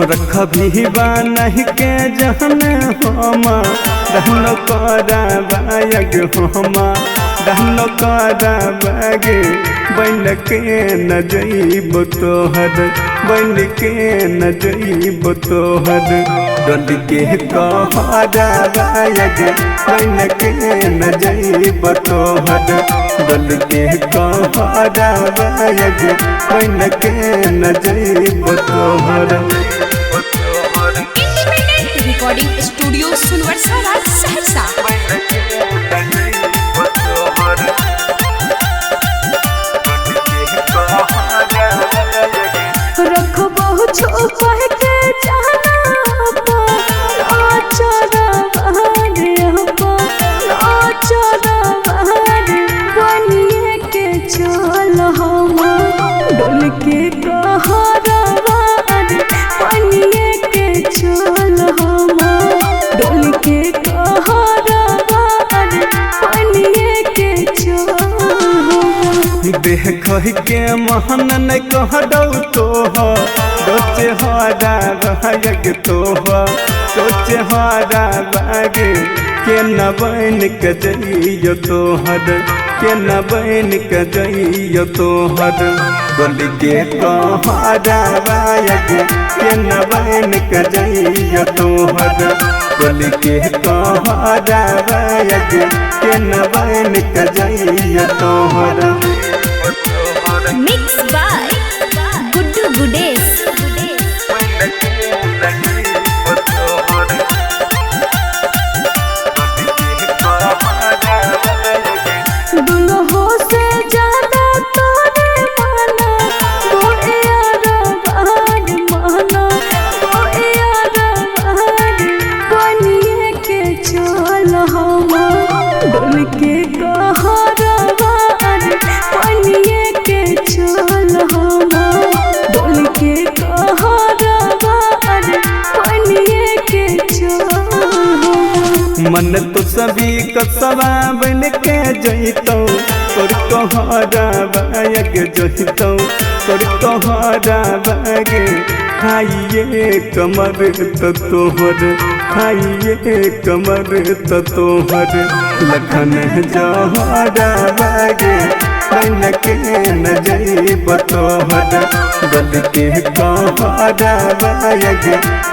गोरख भी नहीं के जहन हम रहनो करा बायग हम रहनो करा बागे बन के न जइब तोहर बन के न जइब तोहर डोल के कहरा बायग बन के न जइब तोहर डोल के कहरा बायग बन के न जइब तोहर। Recording studio Sunwarsara Saharsa. रखबो छुपा के जाना बनिए के चल हम डोल के कहरा बनिए के चल हम डोल के कहरा बनिए के चल। देख के महन न कह दौ तोचे हरा बाग सोचे हरा बागे के न बन के जइयो तोहर के न बन के जइयो तोहर डोल के कहरा बाग के न बन के जइयो तोहर डोल के कहरा बाग के न बन के जइयो तोहर। Mix by Guddu Gudesh. दुल्हो से ज्यादा तोरे माना वो यार बाग माना वो यार बाग बनिए के चल हम डोल के कहरा बनिए के चल हम डोल के कहरा बनिए के चल। मन तो सभी कसवा बन के जइतौ तोर कहरा बाग जइतौ तोर कहरा बाग खाइए कमर तो तोहर खाइए कमर तो तोहर लखन जहरा बाग बन के न जइब तोहर डोल के कहरा बाग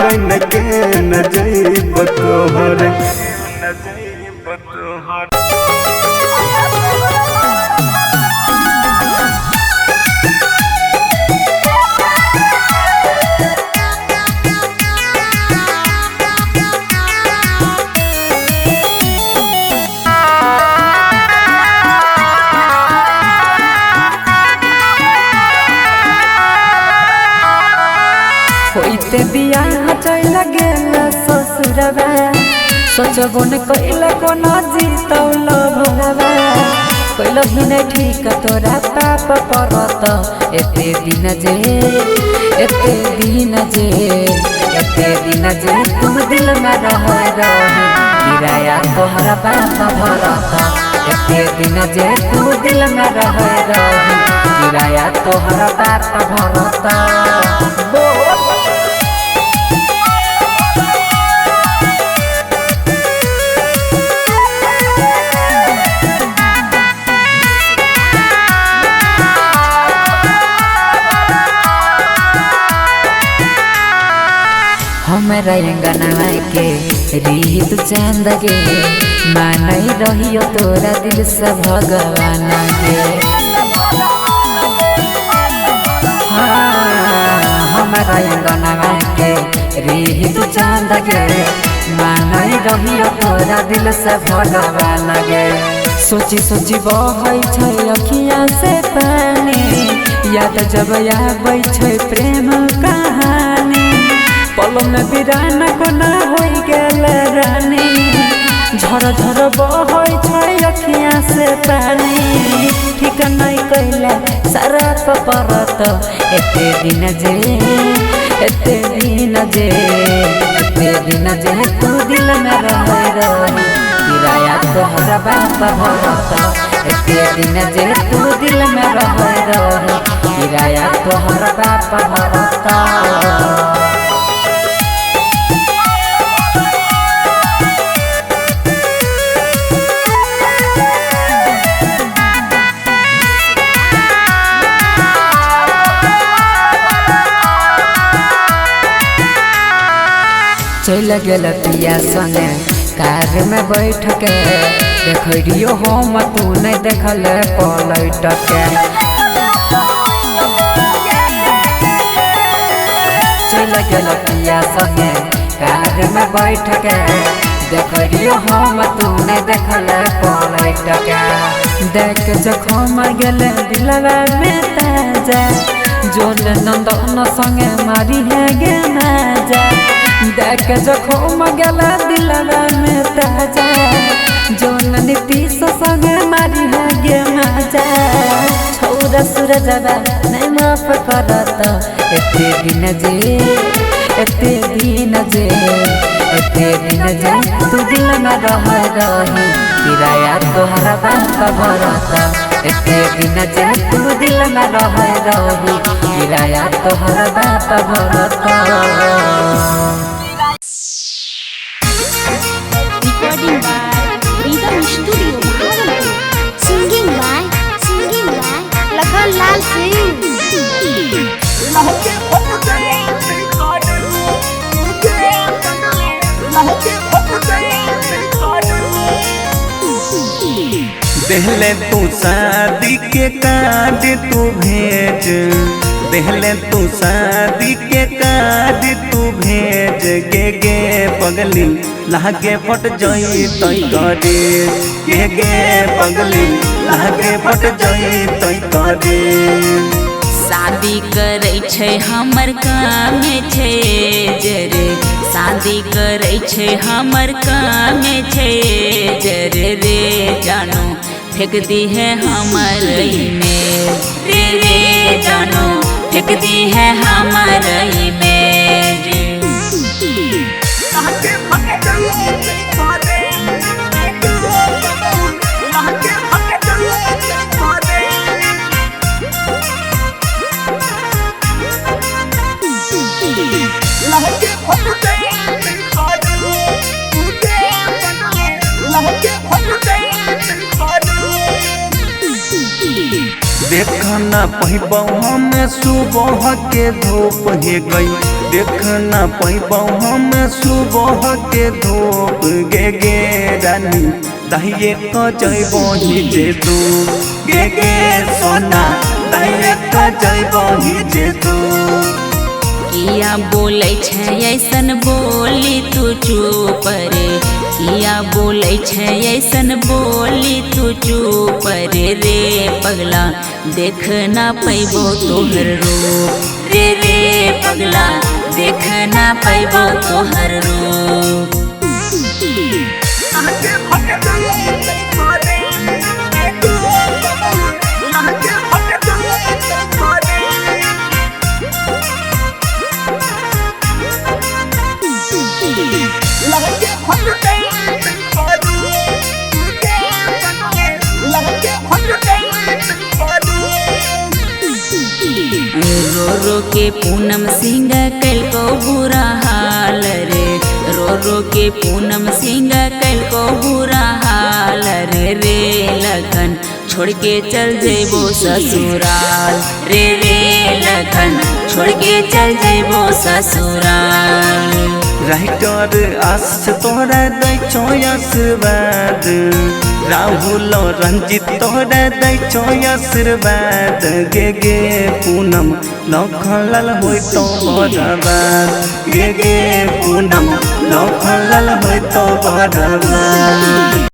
बन के न जइब तोहर। होइते बियाह चल गेल ससुरवा सोचबो न कइला कोना जीतौल भरवा कइल ही न ठीक तोरा पाप परत एते दिन जे तुम दिल में रह किराया तोहरा पाप भरत एते दिन जे तुम दिल में रह किराया तोहरा पाप भरत। हमरा अंगना के रीत चांद गे मानई रहियो तोरा दिल से भगवान गे। हमरा अंगना के रीत चांद गे मानई रहियो तोरा दिल से भगवान गे। सोची सोची बहै छै अखियाँ से पानी याद जब आबै छै प्रेम कहानी पल में बिराना कोना हो गेल रानी झर झर बहै छै अखियाँ से पानी ठीक नहीं कैला सारा परत एते दिन जे तू दिल में रह किराया तोहरा बाप भरत एते दिन जे तू दिल में रह किराया तोहरा बाप भरत। चल गेल पिया संगे कार में बैठ के देखियो हम तू नहीं देखल पलट के चल गेल पिया संगे कार में बैठ के देखियो हम तू नहीं देखल पलट के देख जखम गेल दिलवा में ताजा जोल नंदन संगे मारी है गे नाजा देख जखम गेल दिलवा में ताजा जोल नीतीश संगे मारी है गे नाजा छौरा सूरजवा नहीं माफ करत एते दिन जे तू दिल में रह रही किराया तोहरा बात भरत एते दिन जे तू दिल में रह रही किराया तोहरा बात भरत Recording by Rhythm Studio Bhagalpur. Singing by Lakhan Lal Singh. देहले तू शादी के कार्ड तू भेज देहले तू शादी के कार्ड तू भेज गे पगली लागे फट जई तई करे गे पगली लागे फट जई तई करे शादी करे छै हमर काम छै जरे शादी करे छै हमर काम छै जरे रे जानो फेंक दी है हमर में रे जानो फेंक दी है हमर में देखना पहिबौ हम सुबह के धूप हे गई देखना पहिबौ हम सुबह के धूप गे रानी दहिए क जइबो ही जे तू गे सोना दहिए क जइबो ही जे तू किया बोलै छै ऐसन बोली तू चुप रे किया बोलै छै ऐसन बोली तू चुप रे पगला देख ना पैबो तोहर रूप रे पगला देख ना पैबो तोहर रूप रो रो के पूनम सिंह कल को बुरा हाल रे रो के पूनम सिंह कल को बुरा हाल रे लगन छोड़ के चल जेबो ससुराल रे लगन छोड़ के चल जेबो ससुराल राइटर आस तोरा दै छो आशीर्वाद राहुल रंजित तोरा दै छो आशीर्वाद गे पूनम लखनलाल होय तो बरबाद गे पूनम लखनलाल होय तो बरबाद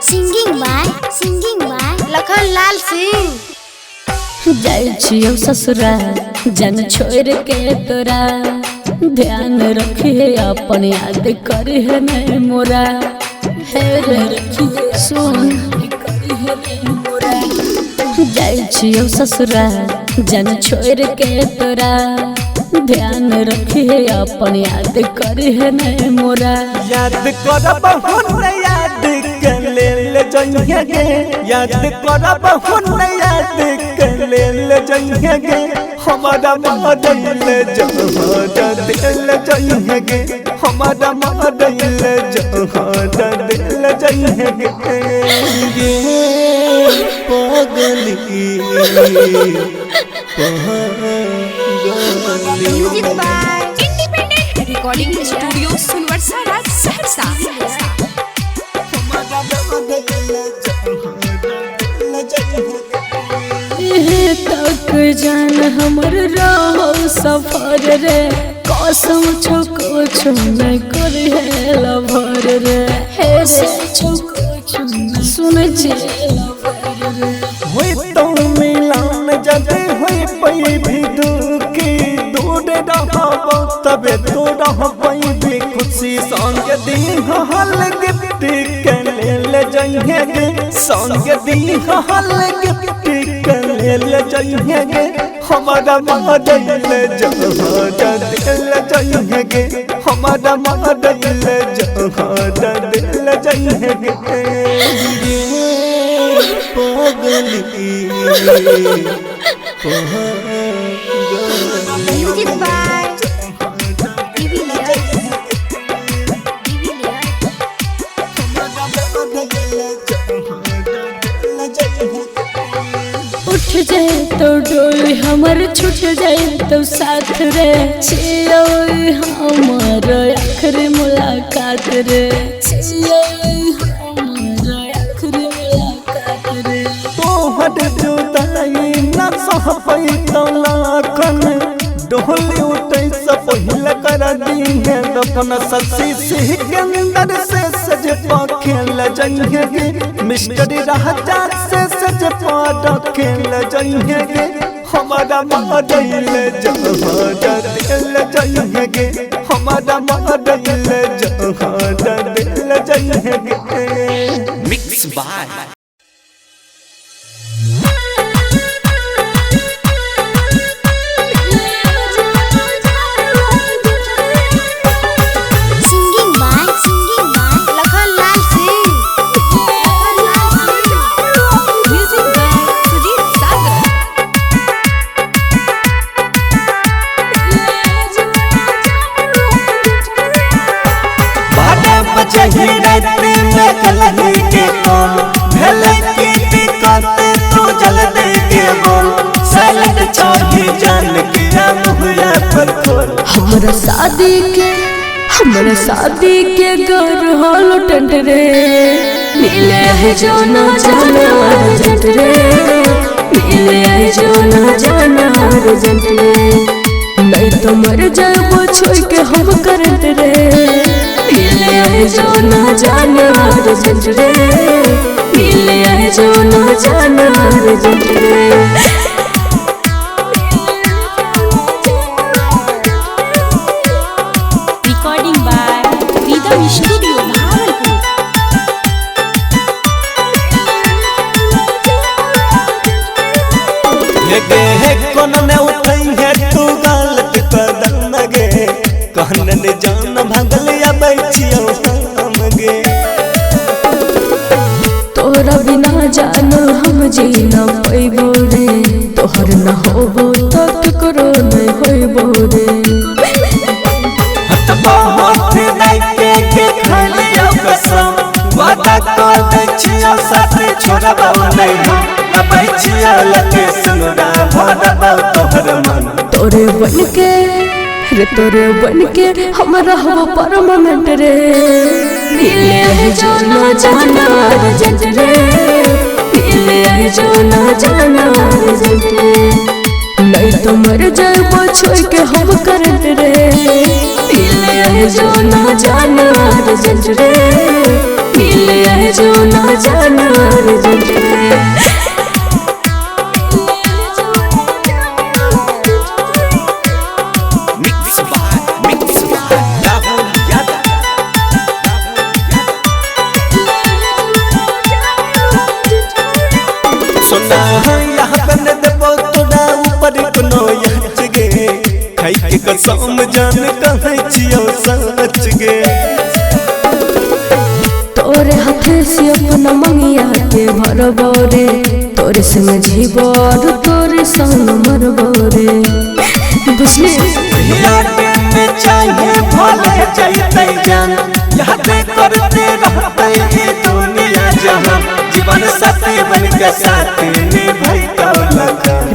Singing by Lakhan Lal Singh. जाय छियो ससुरा जन छोड़ के तोरा ध्यान रखिए अपन याद करे है नहीं मोरा हे रे रखिए सुन करे है नहीं मोरा जाय छियो ससुरा जन छोड़ के तोरा ध्यान रखिए अपन याद करे है नहीं मोरा याद करब हुन याद कर ले जइहे गे याद करब हुन याद कर ले जइहे गे हमारा बदल जहाँ दिल जइहे गे हमारा मारल जहाँ दिल जइहे गे पागली music by independent recording studio Sunwarsara Saharsa. तक जान हमर रहो सफर रे कसम छको छुने करे लभर रे हे रे छको सुन जे लभर रे होई तो मिलान जदे होई पई भी दुखी दूर रहबो तबे तो रहबई भी खुशी संग दी हल गिफ्ट के ले जइहे गे संग दी हल गिफ्ट के ले जइहे गे हमारा मारल जहाँ दिल जइहे गे हमारा मारल जहाँ दिल जइहे गे पागली म्यूजिक बाय उठ जाए तो डोली हमर छूट जाए तो साथ रे छियो हमर आखिरी मुलाकात रे छियो हमर आखिरी मुलाकात रे तोहर जुदाई न सह पैतो लाखन डोली उठै से पहले कर दीहे दफन ससी सिकंदर से सज खेल जइहे गे मिस्टर राजा से सज खेल जइहे गे हमारा मारल जहाँ दिल जइहे गे हमारा मारल जहाँ दिल जइहे गे mix by singing by Lakhan Lal Singh music by Sujeet Sagar. बारह बजे ही रात में कलही के कॉल भेल की दिक्कत तू जल्दी के बोल सैलड चाही जान के मुहरा पर खोल हमरा शादी के घर हॉल टेंट रे मिले है जो ना जाना अर्जेंट रे मिले है जो ना जाना अर्जेंट रे नहीं तो मर जाबो छोड़ के हम करंट रे मिले है जो ना जाना अर्जेंट रे मिले है जो ना जाना अर्जेंट रे recording by rhythm studio Bhagalpur. गे है कोन ने उठई है तू गलत कदम गे कहन ने जान भगल या बैठियो हम गे तोरा बिना जानो हम जी न पैबो रे तोहर न होबो तो ककरो नहीं होइबो रे हट बहुत नहीं के खालियो कसम वादा कर दै छियो साथ छोड़बो नहीं हम बैठिया लगे सुनरा भरबो तोहर मन तोरे बन के हमरा हवा परमानेंट रे मिले है जो ना जाना अर्जेंट रे मिले है जो ना जाना अर्जेंट रे नहीं तो मर जाबो छोड़ के हम करंट रे मिले है जो ना जाना अर्जेंट रे मिले है जो ना जाना अर्जेंट रे मिक्स बाय राहुल यादव। सुना यहाँ पे न देबो तोरा ऊपर कोनो याच गे खाई के कसम जान कहै छियो सच गे तोरे हाथे से अपना मंगिया के भरबो रे तोरे संग जीवो और तोरे संग मरबो रे बुझली याद में चाहिए भला रह जाते जान, याद करते रहते ये दुनिया जहां, जीवन साथी बन के साथ निभाई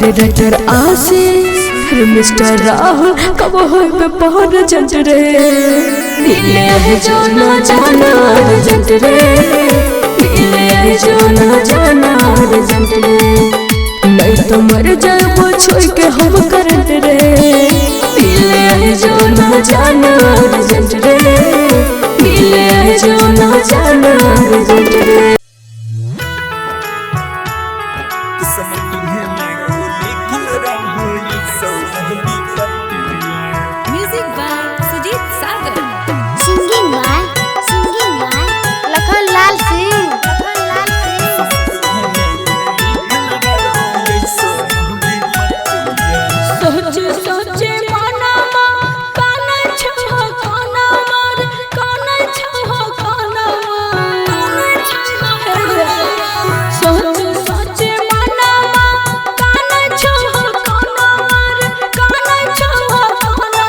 रे राइटर आशीष रे मिस्टर राहुल कब हो मैं बहुत जंट रे मिले है जो ना जाना रे जंट रे मिले है जो ना जाना रे जंट रे नहीं तो मर जाए वो छोड़ के हम करंट रे मिले है जो ना जाना रे जंट रे मिले है जो ना जाना रे जंट रे music by Sujeet Sagar. Singing by Lakhan Lal Singh. सोचे सोचे मनमा काना छहो काना मार काना छहो काना सोचे सोचे मनमा काना छहो काना मार काना छहो काना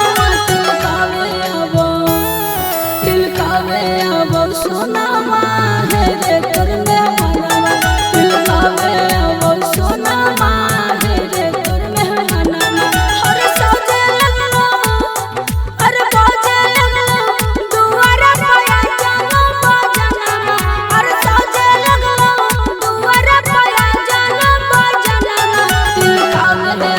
दिल कावे आबो सोना मां है रे तोर में मनवा दिल कावे आबो सोना मां है रे तोर में मनवा हर सजे लगलो अरे बाजे लगलो दुआरा पाया जानो बाजना हर सजे लगलो दुआरा पाया जानो बाजना दिल कावे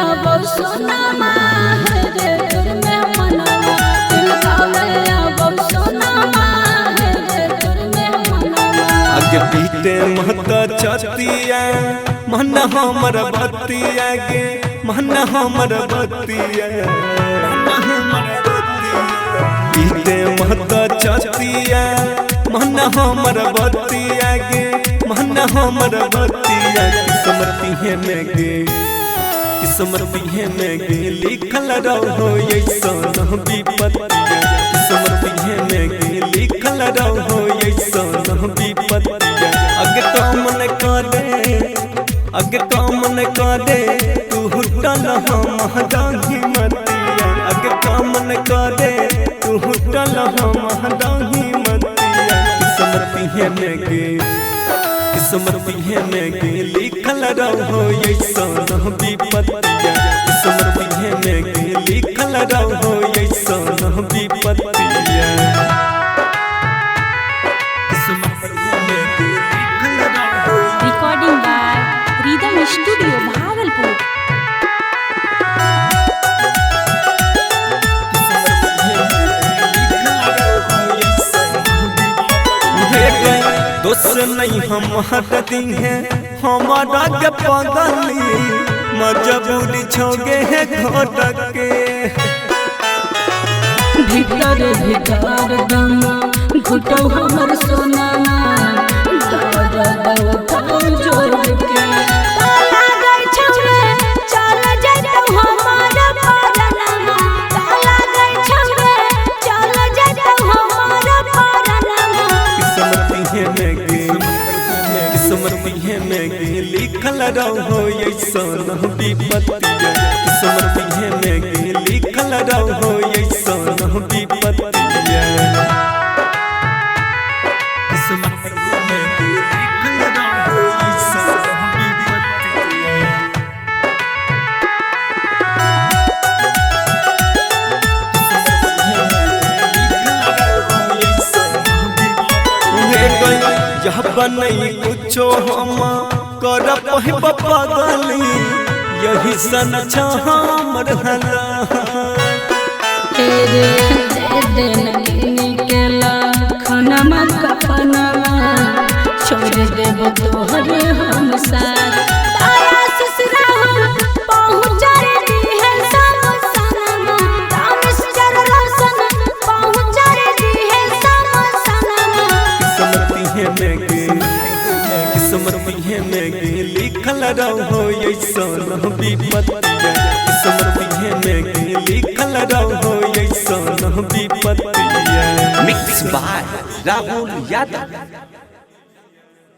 आबो सोना मां है रे तोर में मनवा दिल कावे आबो सोना मां है रे तोर में मनवा आगे पीते महता छतिया मन हमर बतिया गे मन हमर बतिया पीते महता छतिया मन हमर बतिया गे मन हमर बतिया किस्मती है में गे किस्मती है में गे लिखल रहो ऐसन विपत्तिया किस्मती है में गे लिखल रहो ऐसन विपत्तिया अगे काम न करे तू हुटल हम दाही मतिया अगे काम न करे तू हुटल हम दाही मतिया किस्मती है में गे किस्मती है में गे लिखल रहो ऐसन विपत्तिया किस्मती है में गे लिखल रहो ऐसन विपत्तिया recording by rhythm studio Bhagalpur. दोस्त नहीं हम हटती हैं हमारा के पगली मजबूरी छोगे है घोटक के भीतर भीतर दम घुटो हमर सोना जोर के ताला गई छौरे चल जइतो हमार परनमा ताला गई छौरे चल जइतो हमार परनमा किस्मती है में गे लिखल रहो ऐसन विपत्तिया किस्मती है में गे लिखल रहो ऐसन विपत्तिया किस्मती है में गे लिखल रहो ऐसन विपत्तिया यह बनई कुछो हम कर पगली यही सन हमर हला तेरे दे देन के लखनमा कफनमा छोड़ देब तोहरे हम साथ तारा ससुरा पहुँच रे है सब सनमा रामेश जर रोशन पहुँच रे है सब सनमा किस्मती है में गे लिखल रहो ऐसन विपत्तिया किस्मती है में गे लिखल रहो ऐसन विपत्तिया मिक्स बाय राहुल यादव।